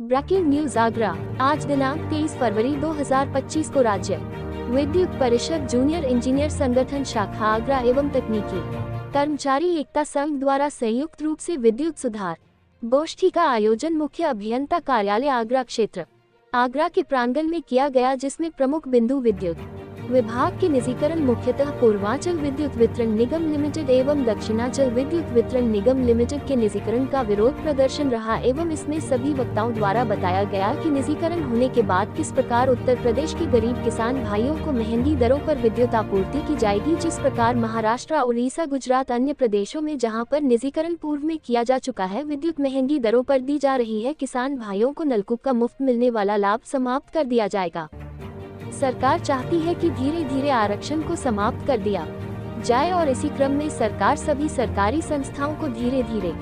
Breaking news Agra. आज दिनांक 23 फरवरी 2025 को राज्य विद्युत परिषद जूनियर इंजीनियर संगठन शाखा आगरा एवं तकनीकी कर्मचारी एकता संघ द्वारा संयुक्त रूप से विद्युत सुधार गोष्ठी का आयोजन मुख्य अभियंता कार्यालय आगरा क्षेत्र आगरा के प्रांगण में किया गया, जिसमें प्रमुख बिंदु विद्युत विभाग के निजीकरण मुख्यतः पूर्वांचल विद्युत वितरण निगम लिमिटेड एवं दक्षिणांचल विद्युत वितरण निगम लिमिटेड के निजीकरण का विरोध प्रदर्शन रहा एवं इसमें सभी वक्ताओं द्वारा बताया गया कि निजीकरण होने के बाद किस प्रकार उत्तर प्रदेश के गरीब किसान भाइयों को महंगी दरों पर विद्युत आपूर्ति की जाएगी। जिस प्रकार महाराष्ट्र, उड़ीसा, गुजरात अन्य प्रदेशों में जहाँ पर निजीकरण पूर्व में किया जा चुका है, विद्युत महंगी दरों पर दी जा रही है। किसान भाइयों को नलकूप का मुफ्त मिलने वाला लाभ समाप्त कर दिया जाएगा। सरकार चाहती है कि धीरे धीरे आरक्षण को समाप्त कर दिया जाए और इसी क्रम में सरकार सभी सरकारी संस्थाओं को धीरे धीरे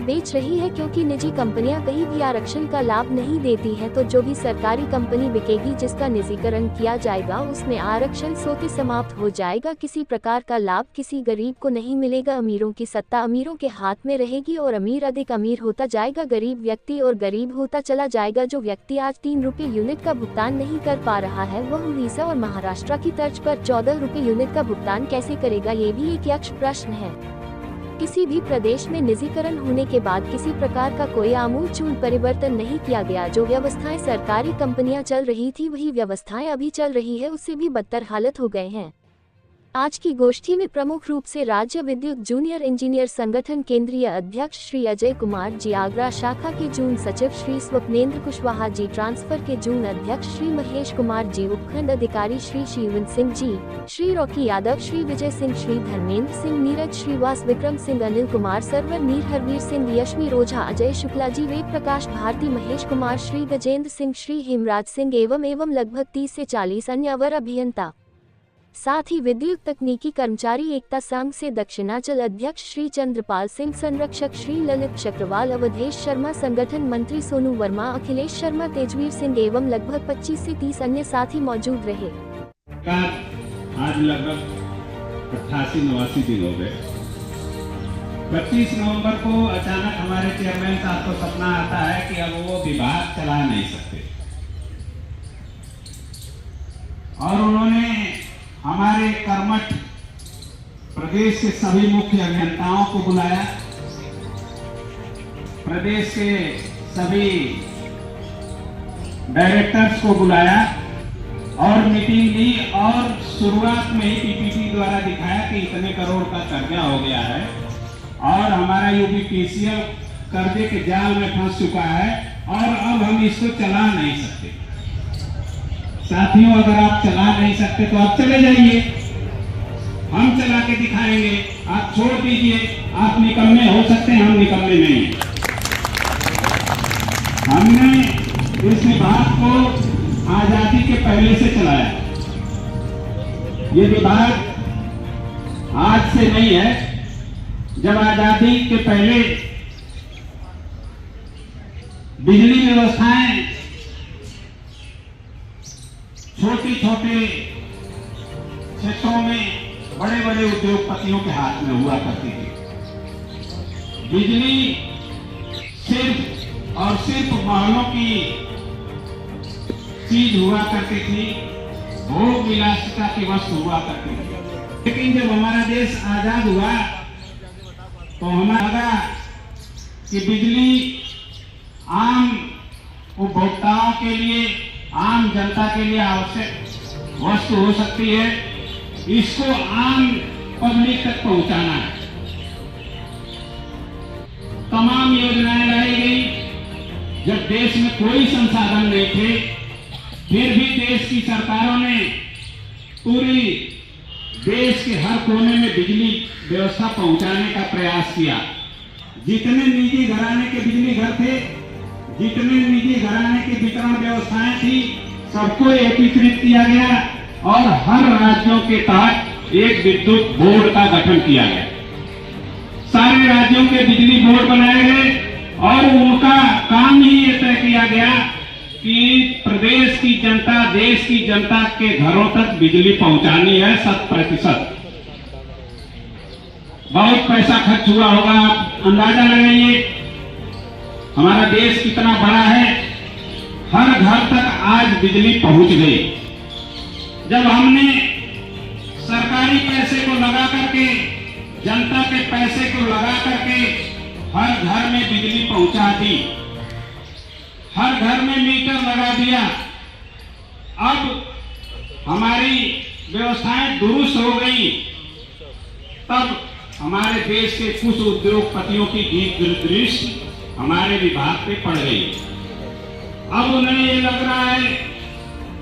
बेच रही है, क्योंकि निजी कंपनियां कहीं भी आरक्षण का लाभ नहीं देती है। तो जो भी सरकारी कंपनी बिकेगी, जिसका निजीकरण किया जाएगा, उसमें आरक्षण स्वतः समाप्त हो जाएगा। किसी प्रकार का लाभ किसी गरीब को नहीं मिलेगा। अमीरों की सत्ता अमीरों के हाथ में रहेगी और अमीर अधिक अमीर होता जाएगा, गरीब व्यक्ति और गरीब होता चला जाएगा। जो व्यक्ति आज 3 रुपये यूनिट का भुगतान नहीं कर पा रहा है, वह उड़ीसा और महाराष्ट्र की तर्ज पर 14 रुपये यूनिट का भुगतान कैसे करेगा, ये भी एक यक्ष प्रश्न है। किसी भी प्रदेश में निजीकरण होने के बाद किसी प्रकार का कोई आमूलचूल परिवर्तन नहीं किया गया। जो व्यवस्थाएं सरकारी कंपनियां चल रही थी, वही व्यवस्थाएं अभी चल रही है, उससे भी बदतर हालत हो गए हैं। आज की गोष्ठी में प्रमुख रूप से राज्य विद्युत जूनियर इंजीनियर संगठन केंद्रीय अध्यक्ष श्री अजय कुमार जी, आगरा शाखा के जून सचिव श्री स्वप्नेंद्र कुशवाहा जी, ट्रांसफर के जून अध्यक्ष श्री महेश कुमार जी, उपखंड अधिकारी श्री शिवन सिंह जी, श्री रॉकी यादव, श्री विजय सिंह, श्री धर्मेंद्र सिंह, नीरज श्रीवास, विक्रम सिंह, अनिल कुमार सरवर, नीर हरवीर सिंह, यशमी ओझा, अजय शुक्ला जी, वेद प्रकाश भारती, महेश कुमार, श्री गजेंद्र सिंह, श्री हेमराज सिंह एवं लगभग 30 से 40 अन्य अवर अभियंता, साथ ही विद्युत तकनीकी कर्मचारी एकता संघ से दक्षिणांचल अध्यक्ष श्री चंद्रपाल सिंह, संरक्षक श्री ललित चक्रवाल, अवधेश शर्मा, संगठन मंत्री सोनू वर्मा, अखिलेश शर्मा, तेजवीर सिंह एवं लगभग 25 से 30 अन्य साथी मौजूद रहे। आज लगभग 88-89 दिन हो गए। 25 नवंबर को अचानक हमारे चेयरमैन साहब को सपना आता है कि अब वो विभाग चला नहीं सकते और उन्होंने हमारे कर्मठ प्रदेश के सभी मुख्य अभियंताओं को बुलाया, प्रदेश के सभी डायरेक्टर्स को बुलाया और मीटिंग ली और शुरुआत में ही पीपीटी द्वारा दिखाया कि इतने करोड़ का कर्जा हो गया है और हमारा यूपीपीसीएल कर्जे के जाल में फंस चुका है और अब हम इसको चला नहीं सकते। साथियों, अगर आप चला नहीं सकते तो आप चले जाइए, हम चला के दिखाएंगे। आप छोड़ दीजिए, आप निकम्मे हो सकते हैं, हम निकम्मे नहीं। हमने इस विभाग को आजादी के पहले से चलाया। ये विभाग आज से नहीं है। जब आजादी के पहले बिजली व्यवस्थाएं छोटे छोटे क्षेत्रों में बड़े बड़े उद्योगपतियों के हाथ में हुआ करती थी। बिजली सिर्फ और सिर्फ महलों की चीज हुआ करती थी, भोग विलासिता की वस्तु हुआ करती थी। लेकिन जब हमारा देश आजाद हुआ तो हमें लगा कि बिजली आम उपभोक्ताओं के लिए, आम जनता के लिए आवश्यक वस्तु हो सकती है। इसको आम पब्लिक तक पहुंचाना है। तमाम योजनाएं लाई गई। जब देश में कोई संसाधन नहीं थे, फिर भी देश की सरकारों ने पूरी देश के हर कोने में बिजली व्यवस्था पहुंचाने का प्रयास किया। जितने निजी घराने के बिजली घर थे, जितने निजी घराने की वितरण व्यवस्थाएं थी, सबको एकीकृत किया गया और हर राज्यों के तहत एक विद्युत बोर्ड का गठन किया गया। सारे राज्यों के बिजली बोर्ड बनाए गए और उनका काम ही ये तय किया गया कि प्रदेश की जनता, देश की जनता के घरों तक बिजली पहुंचानी है 100%। बहुत पैसा खर्च हुआ होगा, आप अंदाजा लगाइए। हमारा देश कितना बड़ा है, हर घर तक आज बिजली पहुंच गई। जब हमने सरकारी पैसे को लगा करके, जनता के पैसे को लगा करके हर घर में बिजली पहुंचा दी, हर घर में मीटर लगा दिया, अब हमारी व्यवस्थाएं दुरुस्त हो गई, तब हमारे देश के कुछ उद्योगपतियों की दृष्टि हमारे विभाग पे पड़ गई। अब उन्हें ये लग रहा है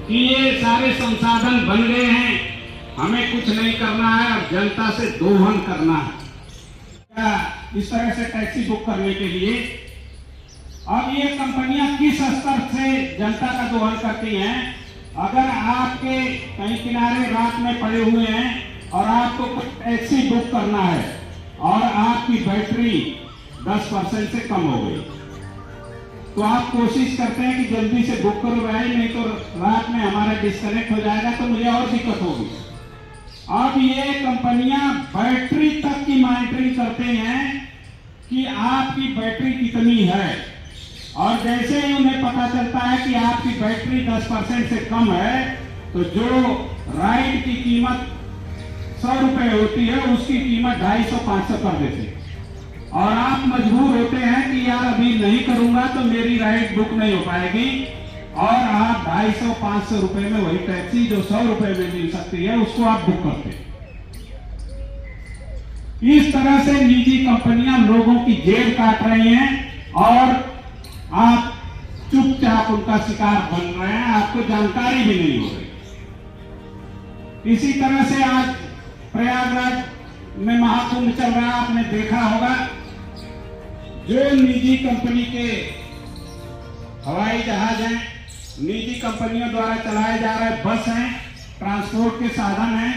कि ये सारे संसाधन बन गए हैं, हमें कुछ नहीं करना है और जनता से दोहन करना है। इस तरह से टैक्सी बुक करने के लिए अब ये कंपनियां किस स्तर से जनता का दोहन करती हैं? अगर आपके कहीं किनारे रात में पड़े हुए हैं और आपको टैक्सी बुक करना है और आपकी बैटरी 10% से कम हो गई, तो आप कोशिश करते हैं कि जल्दी से बुक करो भाई, नहीं तो रात में हमारा डिस्कनेक्ट हो जाएगा तो मुझे और दिक्कत होगी। अब ये कंपनियां बैटरी तक की मॉनिटरिंग करते हैं कि आपकी बैटरी कितनी है, और जैसे ही उन्हें पता चलता है कि आपकी बैटरी 10% से कम है, तो जो राइड की कीमत 100 रुपए होती है उसकी कीमत 250-500 कर देते हैं, और आप मजबूर होते हैं कि यार अभी नहीं करूंगा तो मेरी राइड बुक नहीं हो पाएगी, और आप 250-500 रुपए में वही टैक्सी जो 100 रुपए में मिल सकती है उसको आप बुक करते हैं। इस तरह से निजी कंपनियां लोगों की जेब काट रही हैं और आप चुपचाप उनका शिकार बन रहे हैं, आपको जानकारी भी नहीं हो रही। इसी तरह से आज प्रयागराज में महाकुंभ चल रहा है, आपने देखा होगा, जो निजी कंपनी के हवाई जहाज हैं, निजी कंपनियों द्वारा चलाए जा रहे बस हैं, ट्रांसपोर्ट के साधन हैं,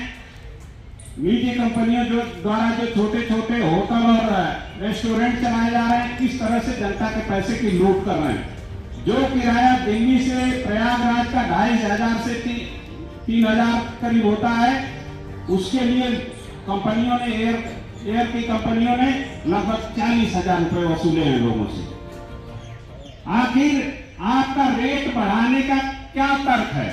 निजी कंपनियों द्वारा जो छोटे छोटे होटल और रेस्टोरेंट चलाए जा रहे हैं, किस तरह से जनता के पैसे की लूट कर रहे हैं। जो किराया दिल्ली से प्रयागराज का 2500 से 3000 करीब होता है, उसके लिए कंपनियों ने एयर की कंपनियों ने लगभग 40,000 रुपए वसूले हैं लोगों से। आखिर आपका रेट बढ़ाने का क्या तर्क है?